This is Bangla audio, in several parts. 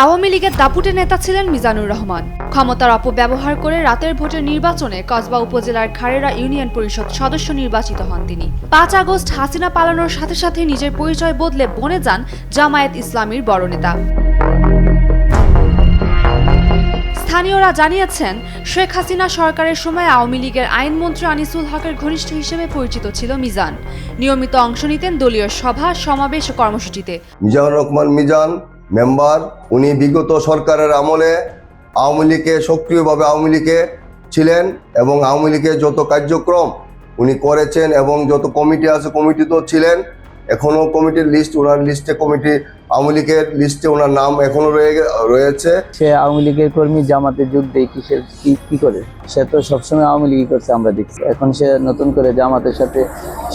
আওয়ামী লীগের দাপুটে নেতা ছিলেন মিজানুর রহমান। ক্ষমতার অপব্যবহার করে রাতের ভোটের নির্বাচনে কসবা উপজেলার খারেরা ইউনিয়ন পরিষদ সদস্য নির্বাচিত হন তিনি। ৫ আগস্ট হাসিনা পালানোর সাথে সাথে নিজের পরিচয় বদলে বনে যান জামায়াত ইসলামীর বড় নেতা। স্থানীয়রা জানিয়েছেন, শেখ হাসিনা সরকারের সময় আওয়ামী লীগের আইনমন্ত্রী আনিসুল হকের ঘনিষ্ঠ হিসেবে পরিচিত ছিল মিজান। নিয়মিত অংশ নিতেন দলীয় সভা, সমাবেশ ও কর্মসূচিতে। মিজানুর রহমান মিজান মেম্বার, উনি বিগত সরকারের আমলে আওয়ামী লীগে সক্রিয়ভাবে আওয়ামী লীগে ছিলেন এবং আওয়ামী লীগের যত কার্যক্রম উনি করেছেন এবং যত কমিটি আছে কমিটিতেও ছিলেন। এখনো কমিটির লিস্ট, ওনার লিস্টে কমিটি আওয়ামী লীগের লিস্টে ওনার নাম এখনো রয়েছে। সে আওয়ামী লীগের কর্মী, জামাতে যোগ দেয় কি করে? সে তো সবসময় আওয়ামী লীগই করছে, আমরা দেখছি। এখন সে নতুন করে জামাতের সাথে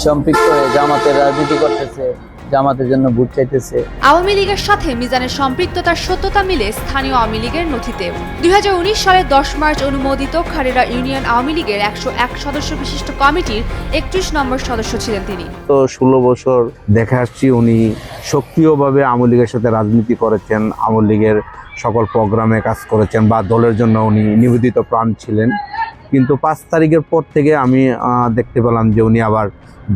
সম্পৃক্ত হয়ে জামাতের রাজনীতি করতেছে, জামাতের জন্য ভোট চাইতেছে। আওয়ামী লীগের সাথে মিজানের সম্পৃক্ততার সত্যতা মিলে স্থানীয় আওয়ামী লীগের নথিতে। ২০১৯ সালের ১০ মার্চ অনুমোদিত খারেরা ইউনিয়ন আওয়ামী লীগের ১০১ সদস্য বিশিষ্ট কমিটির ৩১ নম্বর সদস্য ছিলেন তিনি। তো ১৬ বছর দেখে আসছি উনি সক্রিয়ভাবে আওয়ামী লীগের সাথে রাজনীতি করেছেন, আওয়ামী লীগের সকল প্রোগ্রামে কাজ করেছেন বা দলের জন্য উনি নিবেদিত প্রাণ ছিলেন। কিন্তু ৫ তারিখের পর থেকে আমি দেখতে পেলাম যে উনি আবার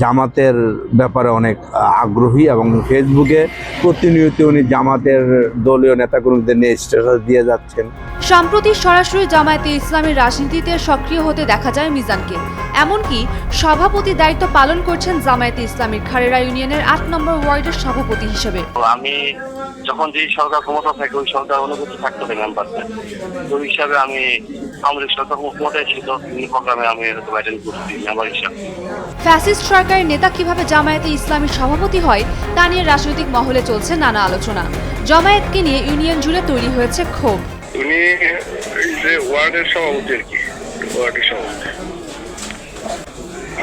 জামাতের ব্যাপারে অনেক আগ্রহী এবং ফেসবুকে প্রতিনিয়ত উনি জামাতের দলীয় নেতাকর্মীদের নিয়ে স্ট্যাটাস দিয়ে যাচ্ছেন। সম্প্রতি সরাসরি জামায়াতে ইসলামের রাজনীতিতে সক্রিয় হতে দেখা যায় মিজানকে। এমনকি সভাপতি দায়িত্ব পালন করছেন জামায়াতে ইসলামীর খারেরা ইউনিয়নের ৮ নম্বর ওয়ার্ডের সভাপতি হিসেবে। আমি যখন যে সরকার ক্ষমতা থাকে ওই সরকার অনুভূতি থাকতে হবে মেম্বারদের, ওই হিসাবে আমি আওয়ামী লীগ সরকার ক্ষমতায় ছিল, বিভিন্ন প্রোগ্রামে আমি অ্যাটেন্ড করছি মেম্বার হিসাবে। ফ্যাসিস্ট সরকারের নেতা কিভাবে জামায়াতে ইসলামীর সভাপতি হয় তা নিয়ে রাজনৈতিক মহলে চলছে নানা আলোচনা। জামায়াতকে নিয়ে ইউনিয়ন জুড়ে তৈরি হয়েছে ক্ষোভ। উনি এই যে ওয়ার্ডের সভাপতি আর কি, ওয়ার্ডের সভাপতি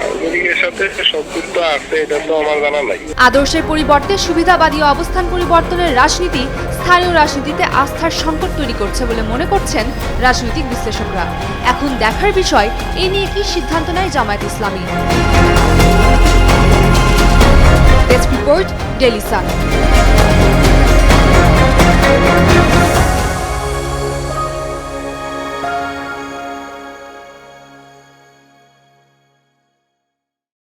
আওয়ামী লীগের সাথে সম্পৃক্ত আছে এটা তো আমার জানা নাই। আদর্শের পরিবর্তে সুবিধাবাদী অবস্থান পরিবর্তনের রাজনীতি স্থানীয় রাজনীতিতে আস্থার সংকট তৈরি করছে বলে মনে করছেন রাজনৈতিক বিশ্লেষকরা। এখন দেখার বিষয়, এ নিয়ে কি সিদ্ধান্ত নেয় জামায়াত ইসলামী। Desk report, Daily Sun.